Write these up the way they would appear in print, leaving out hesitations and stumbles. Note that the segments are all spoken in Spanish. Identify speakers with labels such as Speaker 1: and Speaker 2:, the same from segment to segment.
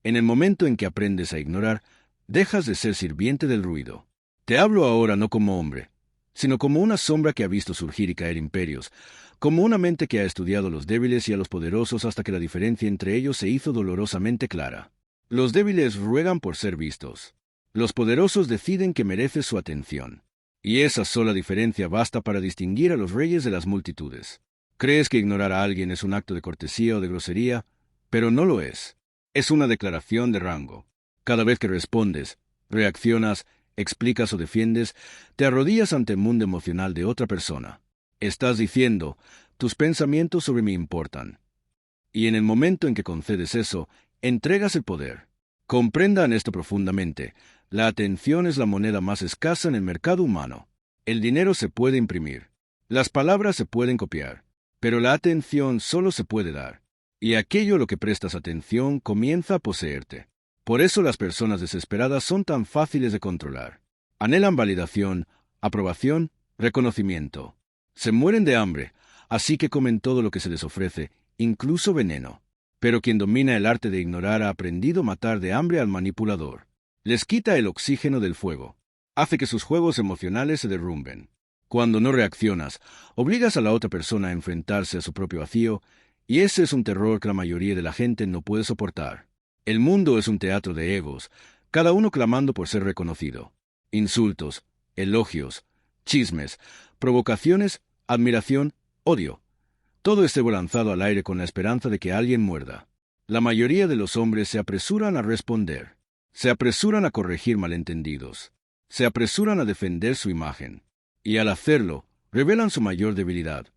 Speaker 1: En el momento en que aprendes a ignorar, dejas de ser sirviente del ruido. Te hablo ahora no como hombre, sino como una sombra que ha visto surgir y caer imperios, como una mente que ha estudiado a los débiles y a los poderosos hasta que la diferencia entre ellos se hizo dolorosamente clara. Los débiles ruegan por ser vistos. Los poderosos deciden que merece su atención. Y esa sola diferencia basta para distinguir a los reyes de las multitudes. Crees que ignorar a alguien es un acto de cortesía o de grosería, pero no lo es. Es una declaración de rango. Cada vez que respondes, reaccionas, explicas o defiendes, te arrodillas ante el mundo emocional de otra persona. Estás diciendo, tus pensamientos sobre mí importan. Y en el momento en que concedes eso, entregas el poder. Comprendan esto profundamente. La atención es la moneda más escasa en el mercado humano. El dinero se puede imprimir. Las palabras se pueden copiar. Pero la atención solo se puede dar. Y aquello a lo que prestas atención comienza a poseerte. Por eso las personas desesperadas son tan fáciles de controlar. Anhelan validación, aprobación, reconocimiento. Se mueren de hambre, así que comen todo lo que se les ofrece, incluso veneno. Pero quien domina el arte de ignorar ha aprendido a matar de hambre al manipulador. Les quita el oxígeno del fuego. Hace que sus juegos emocionales se derrumben. Cuando no reaccionas, obligas a la otra persona a enfrentarse a su propio vacío, y ese es un terror que la mayoría de la gente no puede soportar. El mundo es un teatro de egos, cada uno clamando por ser reconocido. Insultos, elogios, chismes, provocaciones, admiración, odio. Todo es lanzado al aire con la esperanza de que alguien muerda. La mayoría de los hombres se apresuran a responder. Se apresuran a corregir malentendidos. Se apresuran a defender su imagen. Y al hacerlo, revelan su mayor debilidad.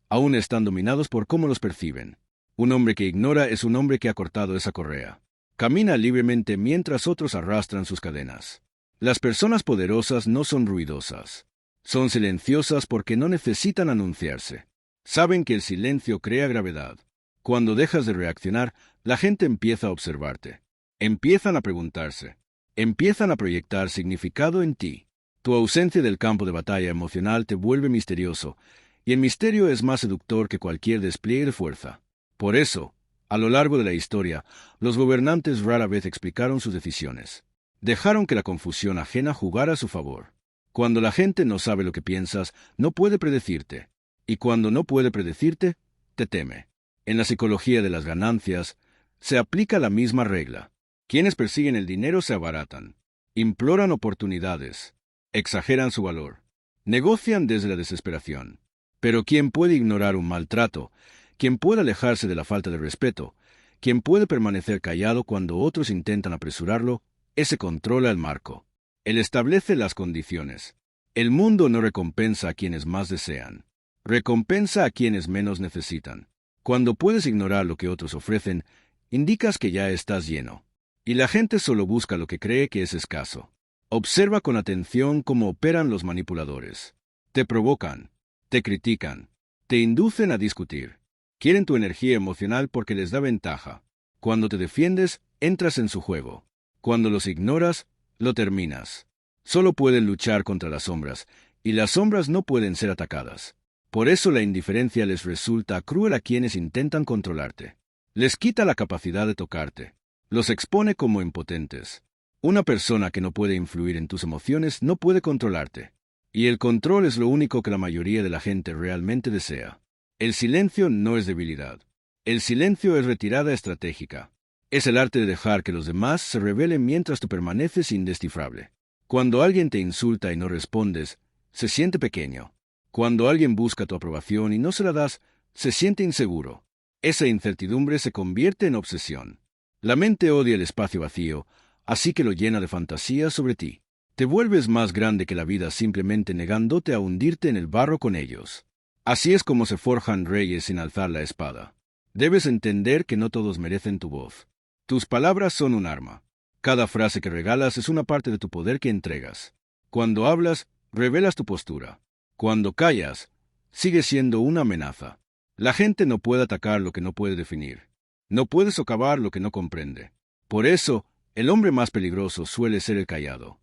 Speaker 1: Aún están dominados por cómo los perciben. Un hombre que ignora es un hombre que ha cortado esa correa. Camina libremente mientras otros arrastran sus cadenas. Las personas poderosas no son ruidosas. Son silenciosas porque no necesitan anunciarse. Saben que el silencio crea gravedad. Cuando dejas de reaccionar, la gente empieza a observarte. Empiezan a preguntarse. Empiezan a proyectar significado en ti. Tu ausencia del campo de batalla emocional te vuelve misterioso, y el misterio es más seductor que cualquier despliegue de fuerza. Por eso, a lo largo de la historia, los gobernantes rara vez explicaron sus decisiones. Dejaron que la confusión ajena jugara a su favor. Cuando la gente no sabe lo que piensas, no puede predecirte. Y cuando no puede predecirte, te teme. En la psicología de las ganancias, se aplica la misma regla. Quienes persiguen el dinero se abaratan. Imploran oportunidades. Exageran su valor. Negocian desde la desesperación. Pero quien puede ignorar un maltrato, quien puede alejarse de la falta de respeto, quien puede permanecer callado cuando otros intentan apresurarlo, ese controla el marco. Él establece las condiciones. El mundo no recompensa a quienes más desean. Recompensa a quienes menos necesitan. Cuando puedes ignorar lo que otros ofrecen, indicas que ya estás lleno. Y la gente solo busca lo que cree que es escaso. Observa con atención cómo operan los manipuladores. Te provocan, te critican, te inducen a discutir. Quieren tu energía emocional porque les da ventaja. Cuando te defiendes, entras en su juego. Cuando los ignoras, lo terminas. Solo pueden luchar contra las sombras, y las sombras no pueden ser atacadas. Por eso la indiferencia les resulta cruel a quienes intentan controlarte. Les quita la capacidad de tocarte. Los expone como impotentes. Una persona que no puede influir en tus emociones no puede controlarte. Y el control es lo único que la mayoría de la gente realmente desea. El silencio no es debilidad. El silencio es retirada estratégica. Es el arte de dejar que los demás se rebelen mientras tú permaneces indescifrable. Cuando alguien te insulta y no respondes, se siente pequeño. Cuando alguien busca tu aprobación y no se la das, se siente inseguro. Esa incertidumbre se convierte en obsesión. La mente odia el espacio vacío, así que lo llena de fantasías sobre ti. Te vuelves más grande que la vida simplemente negándote a hundirte en el barro con ellos. Así es como se forjan reyes sin alzar la espada. Debes entender que no todos merecen tu voz. Tus palabras son un arma. Cada frase que regalas es una parte de tu poder que entregas. Cuando hablas, revelas tu postura. Cuando callas, sigues siendo una amenaza. La gente no puede atacar lo que no puede definir. No puede socavar lo que no comprende. Por eso, el hombre más peligroso suele ser el callado.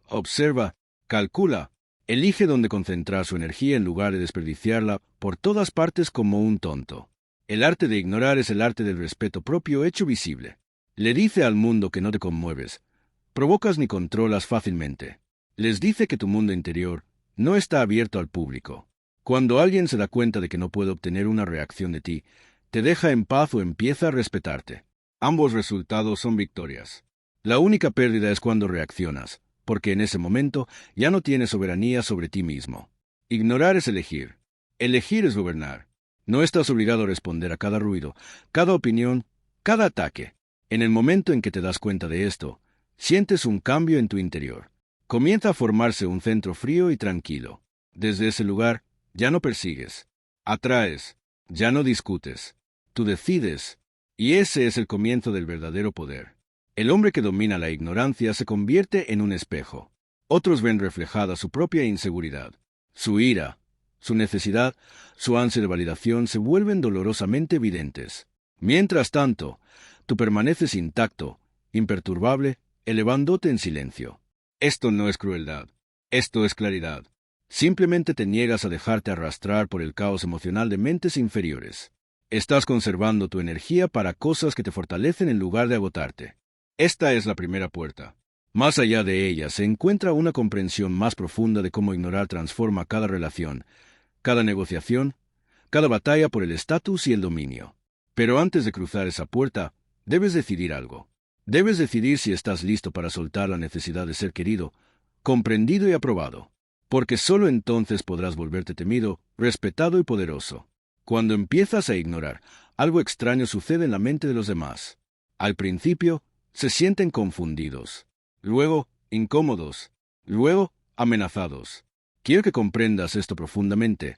Speaker 1: Observa, calcula, elige dónde concentrar su energía en lugar de desperdiciarla por todas partes como un tonto. El arte de ignorar es el arte del respeto propio hecho visible. Le dice al mundo que no te conmueves, provocas ni controlas fácilmente. Les dice que tu mundo interior no está abierto al público. Cuando alguien se da cuenta de que no puede obtener una reacción de ti, te deja en paz o empieza a respetarte. Ambos resultados son victorias. La única pérdida es cuando reaccionas, porque en ese momento ya no tienes soberanía sobre ti mismo. Ignorar es elegir. Elegir es gobernar. No estás obligado a responder a cada ruido, cada opinión, cada ataque. En el momento en que te das cuenta de esto, sientes un cambio en tu interior. Comienza a formarse un centro frío y tranquilo. Desde ese lugar, ya no persigues, atraes, ya no discutes. Tú decides, y ese es el comienzo del verdadero poder. El hombre que domina la ignorancia se convierte en un espejo. Otros ven reflejada su propia inseguridad, su ira, su necesidad, su ansia de validación se vuelven dolorosamente evidentes. Mientras tanto, tú permaneces intacto, imperturbable, elevándote en silencio. Esto no es crueldad. Esto es claridad. Simplemente te niegas a dejarte arrastrar por el caos emocional de mentes inferiores. Estás conservando tu energía para cosas que te fortalecen en lugar de agotarte. Esta es la primera puerta. Más allá de ella se encuentra una comprensión más profunda de cómo ignorar transforma cada relación, cada negociación, cada batalla por el estatus y el dominio. Pero antes de cruzar esa puerta, debes decidir algo. Debes decidir si estás listo para soltar la necesidad de ser querido, comprendido y aprobado. Porque solo entonces podrás volverte temido, respetado y poderoso. Cuando empiezas a ignorar, algo extraño sucede en la mente de los demás. Al principio, se sienten confundidos. Luego, incómodos. Luego, amenazados. Quiero que comprendas esto profundamente,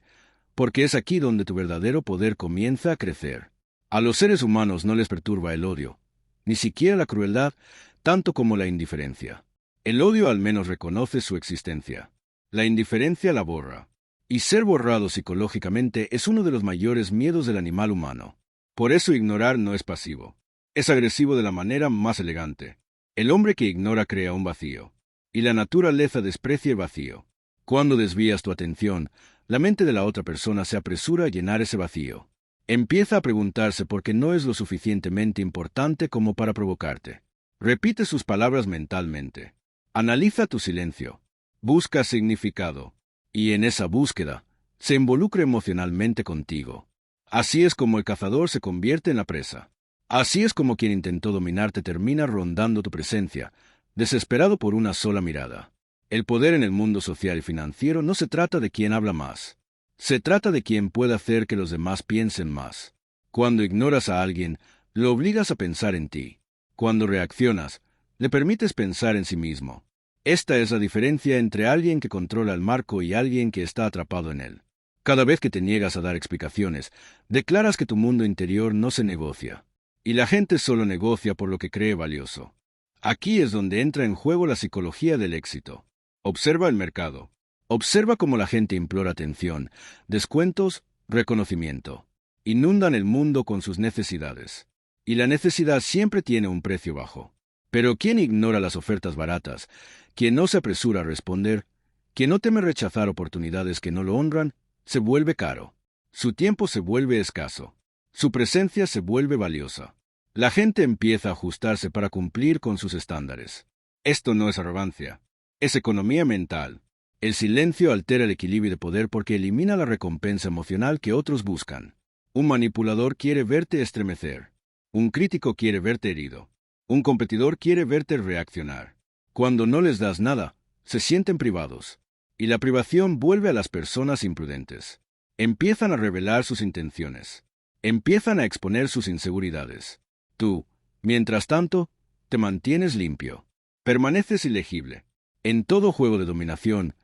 Speaker 1: porque es aquí donde tu verdadero poder comienza a crecer. A los seres humanos no les perturba el odio, ni siquiera la crueldad, tanto como la indiferencia. El odio al menos reconoce su existencia. La indiferencia la borra. Y ser borrado psicológicamente es uno de los mayores miedos del animal humano. Por eso ignorar no es pasivo. Es agresivo de la manera más elegante. El hombre que ignora crea un vacío. Y la naturaleza desprecia el vacío. Cuando desvías tu atención, la mente de la otra persona se apresura a llenar ese vacío. Empieza a preguntarse por qué no es lo suficientemente importante como para provocarte. Repite sus palabras mentalmente. Analiza tu silencio. Busca significado. Y en esa búsqueda, se involucra emocionalmente contigo. Así es como el cazador se convierte en la presa. Así es como quien intentó dominarte termina rondando tu presencia, desesperado por una sola mirada. El poder en el mundo social y financiero no se trata de quién habla más. Se trata de quien puede hacer que los demás piensen más. Cuando ignoras a alguien, lo obligas a pensar en ti. Cuando reaccionas, le permites pensar en sí mismo. Esta es la diferencia entre alguien que controla el marco y alguien que está atrapado en él. Cada vez que te niegas a dar explicaciones, declaras que tu mundo interior no se negocia. Y la gente solo negocia por lo que cree valioso. Aquí es donde entra en juego la psicología del éxito. Observa el mercado. Observa cómo la gente implora atención, descuentos, reconocimiento. Inundan el mundo con sus necesidades. Y la necesidad siempre tiene un precio bajo. Pero quien ignora las ofertas baratas, quien no se apresura a responder, quien no teme rechazar oportunidades que no lo honran, se vuelve caro. Su tiempo se vuelve escaso. Su presencia se vuelve valiosa. La gente empieza a ajustarse para cumplir con sus estándares. Esto no es arrogancia. Es economía mental. El silencio altera el equilibrio de poder porque elimina la recompensa emocional que otros buscan. Un manipulador quiere verte estremecer. Un crítico quiere verte herido. Un competidor quiere verte reaccionar. Cuando no les das nada, se sienten privados. Y la privación vuelve a las personas imprudentes. Empiezan a revelar sus intenciones. Empiezan a exponer sus inseguridades. Tú, mientras tanto, te mantienes limpio. Permaneces ilegible. En todo juego de dominación,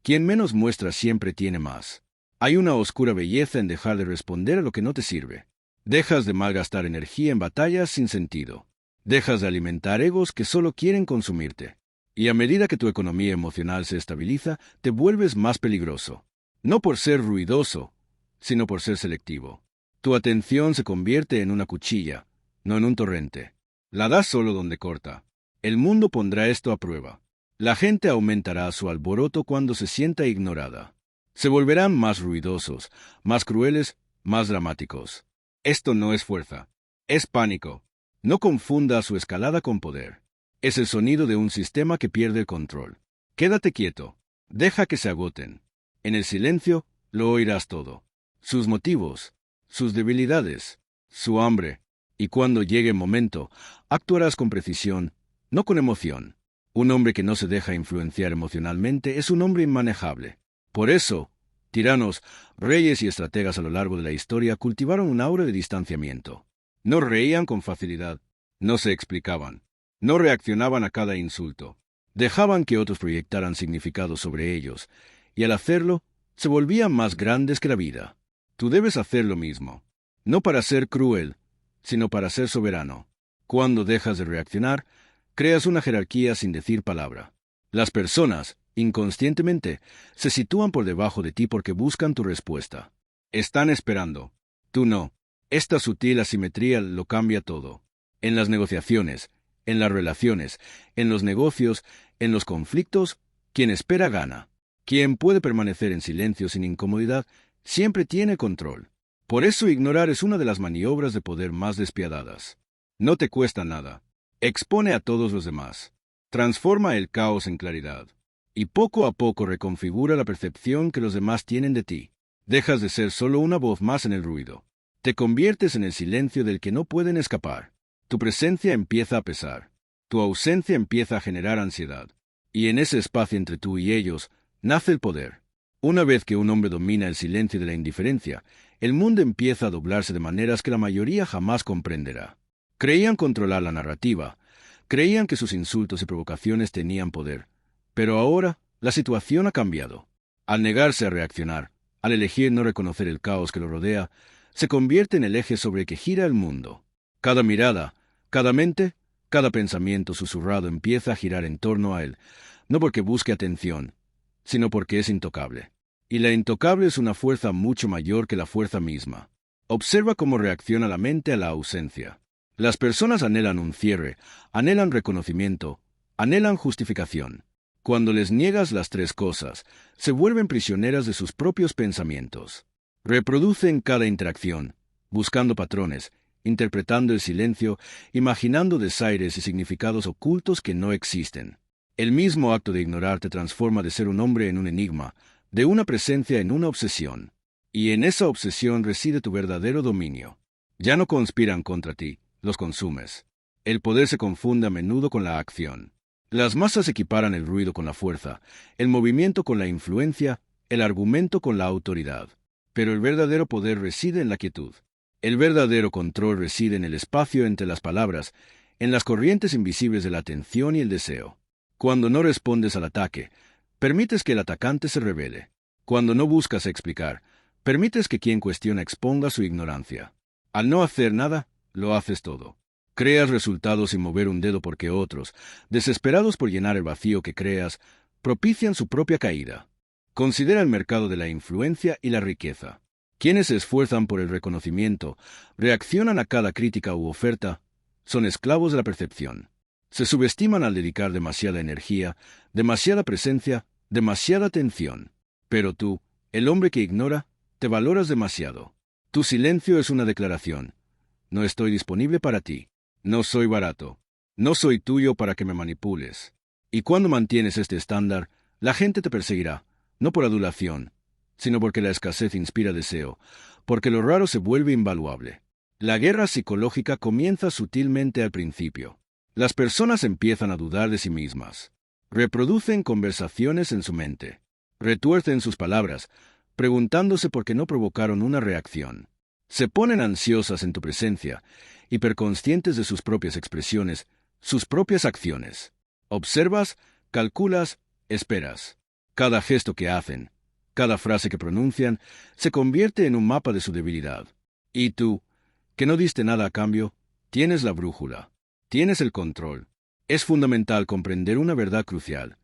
Speaker 1: quien menos muestra siempre tiene más. Hay una oscura belleza en dejar de responder a lo que no te sirve. Dejas de malgastar energía en batallas sin sentido. Dejas de alimentar egos que solo quieren consumirte. Y a medida que tu economía emocional se estabiliza, te vuelves más peligroso. No por ser ruidoso, sino por ser selectivo. Tu atención se convierte en una cuchilla, no en un torrente. La das solo donde corta. El mundo pondrá esto a prueba. La gente aumentará su alboroto cuando se sienta ignorada. Se volverán más ruidosos, más crueles, más dramáticos. Esto no es fuerza. Es pánico. No confunda su escalada con poder. Es el sonido de un sistema que pierde el control. Quédate quieto. Deja que se agoten. En el silencio lo oirás todo. Sus motivos, sus debilidades, su hambre. Y cuando llegue el momento, actuarás con precisión, no con emoción. Un hombre que no se deja influenciar emocionalmente es un hombre inmanejable. Por eso, tiranos, reyes y estrategas a lo largo de la historia cultivaron un aura de distanciamiento. No reían con facilidad, no se explicaban, no reaccionaban a cada insulto. Dejaban que otros proyectaran significados sobre ellos, y al hacerlo, se volvían más grandes que la vida. Tú debes hacer lo mismo, no para ser cruel, sino para ser soberano. Cuando dejas de reaccionar, creas una jerarquía sin decir palabra. Las personas, inconscientemente, se sitúan por debajo de ti porque buscan tu respuesta. Están esperando. Tú no. Esta sutil asimetría lo cambia todo. En las negociaciones, en las relaciones, en los negocios, en los conflictos, quien espera gana. Quien puede permanecer en silencio sin incomodidad siempre tiene control. Por eso ignorar es una de las maniobras de poder más despiadadas. No te cuesta nada. Expone a todos los demás. Transforma el caos en claridad. Y poco a poco reconfigura la percepción que los demás tienen de ti. Dejas de ser solo una voz más en el ruido. Te conviertes en el silencio del que no pueden escapar. Tu presencia empieza a pesar. Tu ausencia empieza a generar ansiedad. Y en ese espacio entre tú y ellos, nace el poder. Una vez que un hombre domina el silencio de la indiferencia, el mundo empieza a doblarse de maneras que la mayoría jamás comprenderá. Creían controlar la narrativa, creían que sus insultos y provocaciones tenían poder, pero ahora la situación ha cambiado. Al negarse a reaccionar, al elegir no reconocer el caos que lo rodea, se convierte en el eje sobre el que gira el mundo. Cada mirada, cada mente, cada pensamiento susurrado empieza a girar en torno a él, no porque busque atención, sino porque es intocable. Y la intocable es una fuerza mucho mayor que la fuerza misma. Observa cómo reacciona la mente a la ausencia. Las personas anhelan un cierre, anhelan reconocimiento, anhelan justificación. Cuando les niegas las tres cosas, se vuelven prisioneras de sus propios pensamientos. Reproducen cada interacción, buscando patrones, interpretando el silencio, imaginando desaires y significados ocultos que no existen. El mismo acto de ignorar te transforma de ser un hombre en un enigma, de una presencia en una obsesión. Y en esa obsesión reside tu verdadero dominio. Ya no conspiran contra ti, los consumes. El poder se confunde a menudo con la acción. Las masas equiparan el ruido con la fuerza, el movimiento con la influencia, el argumento con la autoridad. Pero el verdadero poder reside en la quietud. El verdadero control reside en el espacio entre las palabras, en las corrientes invisibles de la atención y el deseo. Cuando no respondes al ataque, permites que el atacante se revele. Cuando no buscas explicar, permites que quien cuestiona exponga su ignorancia. Al no hacer nada, lo haces todo. Creas resultados sin mover un dedo porque otros, desesperados por llenar el vacío que creas, propician su propia caída. Considera el mercado de la influencia y la riqueza. Quienes se esfuerzan por el reconocimiento, reaccionan a cada crítica u oferta, son esclavos de la percepción. Se subestiman al dedicar demasiada energía, demasiada presencia, demasiada atención. Pero tú, el hombre que ignora, te valoras demasiado. Tu silencio es una declaración. No estoy disponible para ti. No soy barato. No soy tuyo para que me manipules. Y cuando mantienes este estándar, la gente te perseguirá, no por adulación, sino porque la escasez inspira deseo, porque lo raro se vuelve invaluable. La guerra psicológica comienza sutilmente al principio. Las personas empiezan a dudar de sí mismas. Reproducen conversaciones en su mente. Retuercen sus palabras, preguntándose por qué no provocaron una reacción. Se ponen ansiosas en tu presencia, hiperconscientes de sus propias expresiones, sus propias acciones. Observas, calculas, esperas. Cada gesto que hacen, cada frase que pronuncian, se convierte en un mapa de su debilidad. Y tú, que no diste nada a cambio, tienes la brújula. Tienes el control. Es fundamental comprender una verdad crucial.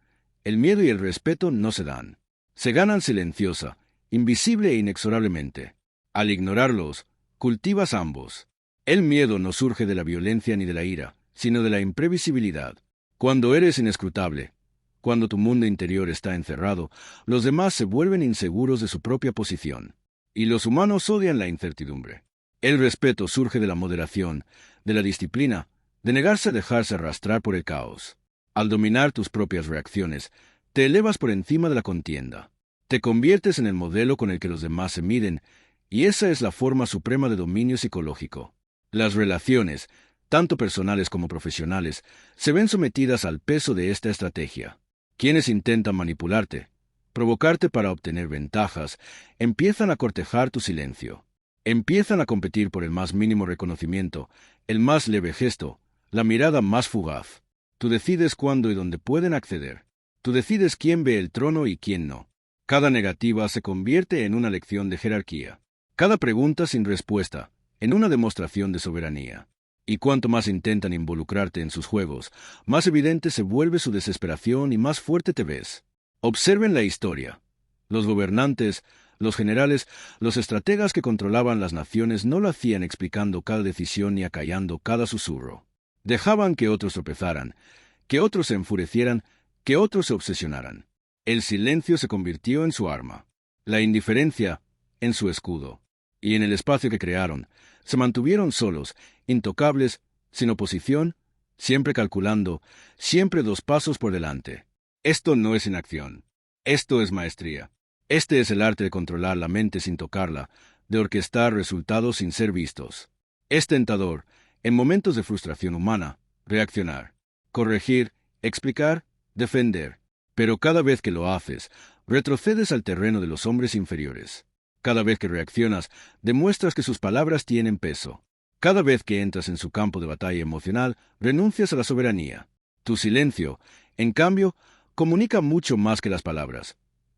Speaker 1: El miedo y el respeto no se dan. Se ganan silenciosa, invisible e inexorablemente. Al ignorarlos, cultivas ambos. El miedo no surge de la violencia ni de la ira, sino de la imprevisibilidad. Cuando eres inescrutable, cuando tu mundo interior está encerrado, los demás se vuelven inseguros de su propia posición. Y los humanos odian la incertidumbre. El respeto surge de la moderación, de la disciplina, de negarse a dejarse arrastrar por el caos. Al dominar tus propias reacciones, te elevas por encima de la contienda. Te conviertes en el modelo con el que los demás se miden, y esa es la forma suprema de dominio psicológico. Las relaciones, tanto personales como profesionales, se ven sometidas al peso de esta estrategia. Quienes intentan manipularte, provocarte para obtener ventajas, empiezan a cortejar tu silencio. Empiezan a competir por el más mínimo reconocimiento, el más leve gesto, la mirada más fugaz. Tú decides cuándo y dónde pueden acceder. Tú decides quién ve el trono y quién no. Cada negativa se convierte en una lección de jerarquía. Cada pregunta sin respuesta, en una demostración de soberanía. Y cuanto más intentan involucrarte en sus juegos, más evidente se vuelve su desesperación y más fuerte te ves. Observen la historia. Los gobernantes, los generales, los estrategas que controlaban las naciones no lo hacían explicando cada decisión ni acallando cada susurro. Dejaban que otros tropezaran, que otros se enfurecieran, que otros se obsesionaran. El silencio se convirtió en su arma, la indiferencia en su escudo. Y en el espacio que crearon, se mantuvieron solos, intocables, sin oposición, siempre calculando, siempre 2 pasos por delante. Esto no es inacción. Esto es maestría. Este es el arte de controlar la mente sin tocarla, de orquestar resultados sin ser vistos. Es tentador, en momentos de frustración humana, reaccionar, corregir, explicar, defender. Pero cada vez que lo haces, retrocedes al terreno de los hombres inferiores. Cada vez que reaccionas, demuestras que sus palabras tienen peso. Cada vez que entras en su campo de batalla emocional, renuncias a la soberanía. Tu silencio, en cambio, comunica mucho más que las palabras.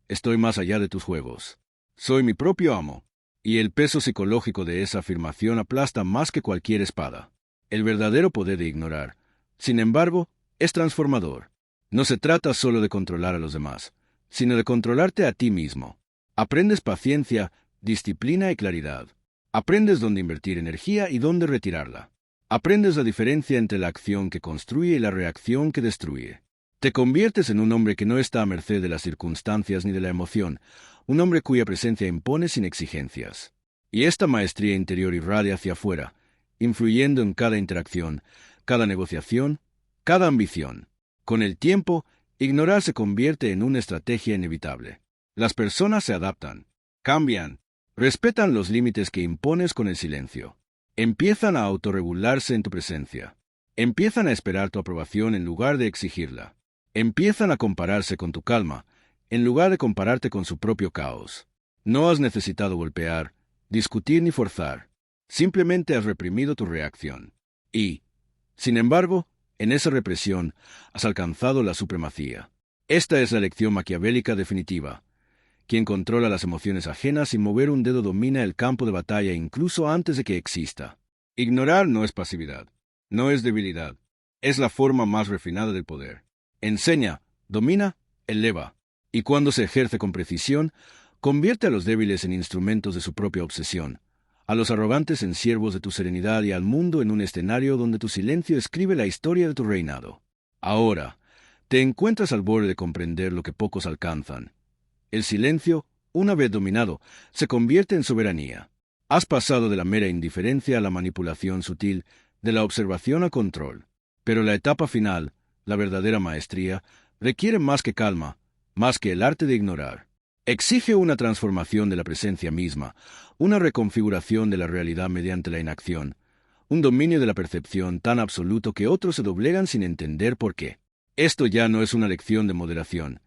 Speaker 1: Estoy más allá de tus juegos. Soy mi propio amo. Y el peso psicológico de esa afirmación aplasta más que cualquier espada. El verdadero poder de ignorar, sin embargo, es transformador. No se trata solo de controlar a los demás, sino de controlarte a ti mismo. Aprendes paciencia, disciplina y claridad. Aprendes dónde invertir energía y dónde retirarla. Aprendes la diferencia entre la acción que construye y la reacción que destruye. Te conviertes en un hombre que no está a merced de las circunstancias ni de la emoción, un hombre cuya presencia impone sin exigencias. Y esta maestría interior irradia hacia afuera, influyendo en cada interacción, cada negociación, cada ambición. Con el tiempo, ignorar se convierte en una estrategia inevitable. Las personas se adaptan, cambian, respetan los límites que impones con el silencio. Empiezan a autorregularse en tu presencia. Empiezan a esperar tu aprobación en lugar de exigirla. Empiezan a compararse con tu calma, en lugar de compararte con su propio caos. No has necesitado golpear, discutir ni forzar. Simplemente has reprimido tu reacción. Y, sin embargo, en esa represión has alcanzado la supremacía. Esta es la lección maquiavélica definitiva. Quien controla las emociones ajenas sin mover un dedo domina el campo de batalla incluso antes de que exista. Ignorar no es pasividad, no es debilidad. Es la forma más refinada del poder. Enseña, domina, eleva. Y cuando se ejerce con precisión, convierte a los débiles en instrumentos de su propia obsesión, a los arrogantes en siervos de tu serenidad y al mundo en un escenario donde tu silencio escribe la historia de tu reinado. Ahora, te encuentras al borde de comprender lo que pocos alcanzan. El silencio, una vez dominado, se convierte en soberanía. Has pasado de la mera indiferencia a la manipulación sutil, de la observación al control. Pero la etapa final, la verdadera maestría, requiere más que calma, más que el arte de ignorar. Exige una transformación de la presencia misma, una reconfiguración de la realidad mediante la inacción, un dominio de la percepción tan absoluto que otros se doblegan sin entender por qué. Esto ya no es una lección de moderación,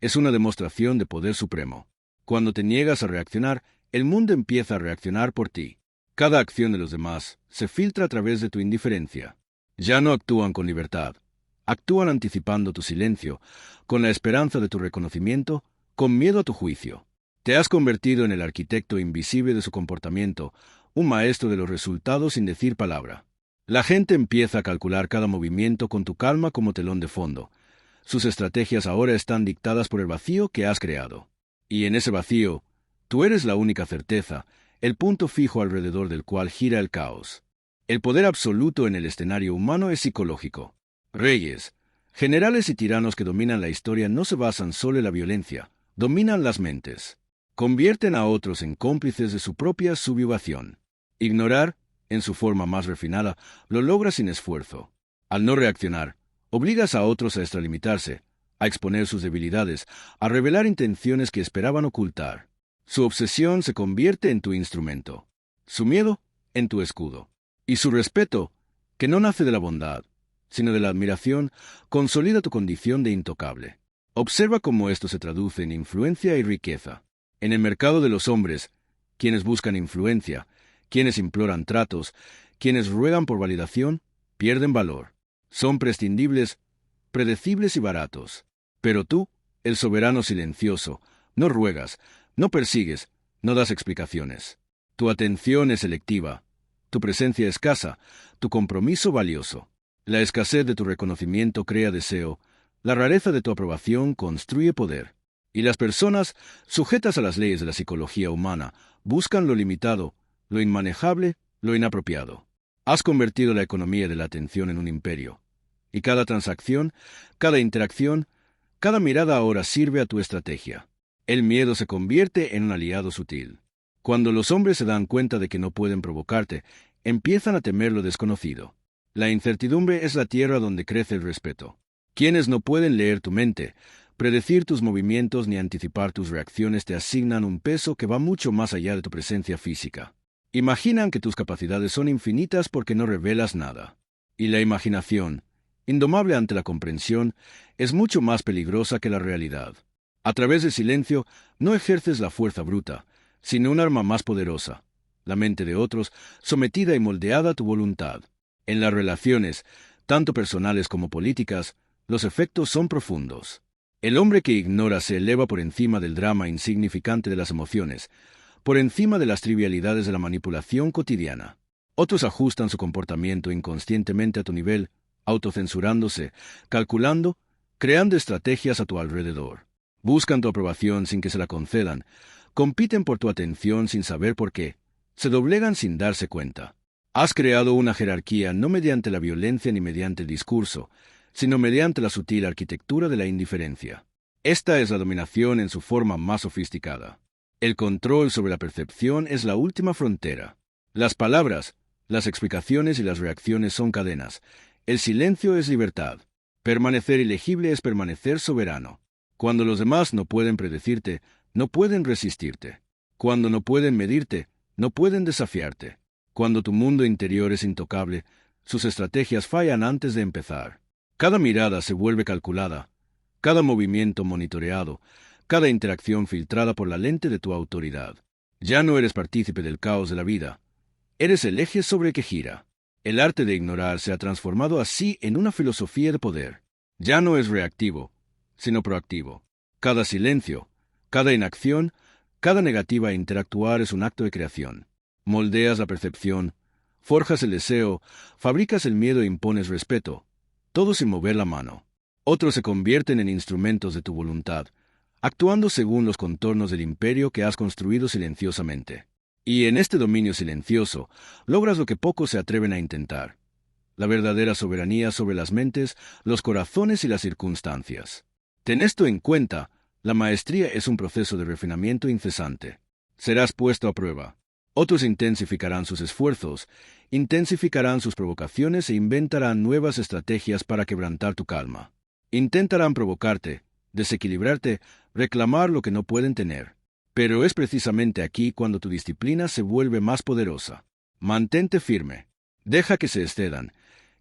Speaker 1: es una demostración de poder supremo. Cuando te niegas a reaccionar, el mundo empieza a reaccionar por ti. Cada acción de los demás se filtra a través de tu indiferencia. Ya no actúan con libertad. Actúan anticipando tu silencio, con la esperanza de tu reconocimiento, con miedo a tu juicio. Te has convertido en el arquitecto invisible de su comportamiento, un maestro de los resultados sin decir palabra. La gente empieza a calcular cada movimiento con tu calma como telón de fondo. Sus estrategias ahora están dictadas por el vacío que has creado. Y en ese vacío, tú eres la única certeza, el punto fijo alrededor del cual gira el caos. El poder absoluto en el escenario humano es psicológico. Reyes, generales y tiranos que dominan la historia no se basan solo en la violencia, dominan las mentes. Convierten a otros en cómplices de su propia subyugación. Ignorar, en su forma más refinada, lo logras sin esfuerzo. Al no reaccionar, obligas a otros a extralimitarse, a exponer sus debilidades, a revelar intenciones que esperaban ocultar. Su obsesión se convierte en tu instrumento, su miedo en tu escudo, y su respeto, que no nace de la bondad, sino de la admiración, consolida tu condición de intocable. Observa cómo esto se traduce en influencia y riqueza. En el mercado de los hombres, quienes buscan influencia, quienes imploran tratos, quienes ruegan por validación, pierden valor. Son prescindibles, predecibles y baratos. Pero tú, el soberano silencioso, no ruegas, no persigues, no das explicaciones. Tu atención es selectiva, tu presencia escasa, tu compromiso valioso. La escasez de tu reconocimiento crea deseo, la rareza de tu aprobación construye poder. Y las personas, sujetas a las leyes de la psicología humana, buscan lo limitado, lo inmanejable, lo inapropiado. Has convertido la economía de la atención en un imperio. Y cada transacción, cada interacción, cada mirada ahora sirve a tu estrategia. El miedo se convierte en un aliado sutil. Cuando los hombres se dan cuenta de que no pueden provocarte, empiezan a temer lo desconocido. La incertidumbre es la tierra donde crece el respeto. Quienes no pueden leer tu mente, predecir tus movimientos ni anticipar tus reacciones te asignan un peso que va mucho más allá de tu presencia física. Imaginan que tus capacidades son infinitas porque no revelas nada. Y la imaginación, indomable ante la comprensión, es mucho más peligrosa que la realidad. A través del silencio no ejerces la fuerza bruta, sino un arma más poderosa, la mente de otros, sometida y moldeada a tu voluntad. En las relaciones, tanto personales como políticas, los efectos son profundos. El hombre que ignora se eleva por encima del drama insignificante de las emociones, por encima de las trivialidades de la manipulación cotidiana. Otros ajustan su comportamiento inconscientemente a tu nivel, autocensurándose, calculando, creando estrategias a tu alrededor. Buscan tu aprobación sin que se la concedan, compiten por tu atención sin saber por qué, se doblegan sin darse cuenta. Has creado una jerarquía no mediante la violencia ni mediante el discurso, sino mediante la sutil arquitectura de la indiferencia. Esta es la dominación en su forma más sofisticada. El control sobre la percepción es la última frontera. Las palabras, las explicaciones y las reacciones son cadenas. El silencio es libertad. Permanecer ilegible es permanecer soberano. Cuando los demás no pueden predecirte, no pueden resistirte. Cuando no pueden medirte, no pueden desafiarte. Cuando tu mundo interior es intocable, sus estrategias fallan antes de empezar. Cada mirada se vuelve calculada, cada movimiento monitoreado, cada interacción filtrada por la lente de tu autoridad. Ya no eres partícipe del caos de la vida. Eres el eje sobre el que gira. El arte de ignorar se ha transformado así en una filosofía de poder. Ya no es reactivo, sino proactivo. Cada silencio, cada inacción, cada negativa a interactuar es un acto de creación. Moldeas la percepción, forjas el deseo, fabricas el miedo e impones respeto, todo sin mover la mano. Otros se convierten en instrumentos de tu voluntad, actuando según los contornos del imperio que has construido silenciosamente. Y en este dominio silencioso, logras lo que pocos se atreven a intentar: la verdadera soberanía sobre las mentes, los corazones y las circunstancias. Ten esto en cuenta, la maestría es un proceso de refinamiento incesante. Serás puesto a prueba. Otros intensificarán sus esfuerzos, intensificarán sus provocaciones e inventarán nuevas estrategias para quebrantar tu calma. Intentarán provocarte, desequilibrarte, reclamar lo que no pueden tener. Pero es precisamente aquí cuando tu disciplina se vuelve más poderosa. Mantente firme. Deja que se excedan,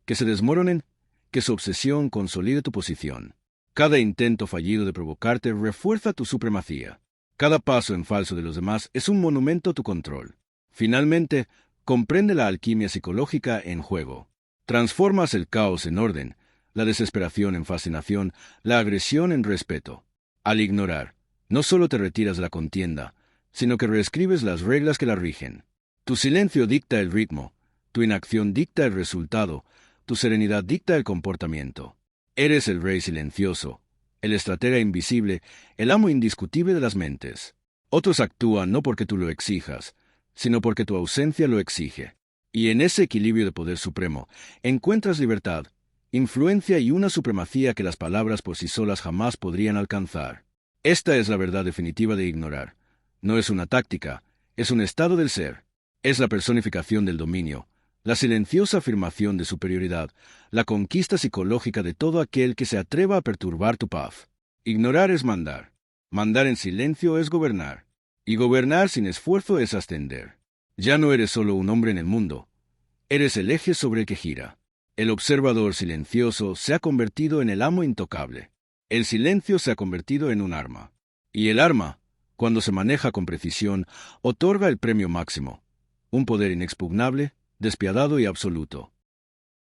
Speaker 1: que se desmoronen, que su obsesión consolide tu posición. Cada intento fallido de provocarte refuerza tu supremacía. Cada paso en falso de los demás es un monumento a tu control. Finalmente, comprende la alquimia psicológica en juego. Transformas el caos en orden, la desesperación en fascinación, la agresión en respeto. Al ignorar, no solo te retiras de la contienda, sino que reescribes las reglas que la rigen. Tu silencio dicta el ritmo, tu inacción dicta el resultado, tu serenidad dicta el comportamiento. Eres el rey silencioso, el estratega invisible, el amo indiscutible de las mentes. Otros actúan no porque tú lo exijas, sino porque tu ausencia lo exige. Y en ese equilibrio de poder supremo, encuentras libertad, influencia y una supremacía que las palabras por sí solas jamás podrían alcanzar. Esta es la verdad definitiva de ignorar. No es una táctica, es un estado del ser. Es la personificación del dominio, la silenciosa afirmación de superioridad, la conquista psicológica de todo aquel que se atreva a perturbar tu paz. Ignorar es mandar. Mandar en silencio es gobernar. Y gobernar sin esfuerzo es ascender. Ya no eres solo un hombre en el mundo. Eres el eje sobre el que gira. El observador silencioso se ha convertido en el amo intocable. El silencio se ha convertido en un arma. Y el arma, cuando se maneja con precisión, otorga el premio máximo. Un poder inexpugnable, despiadado y absoluto.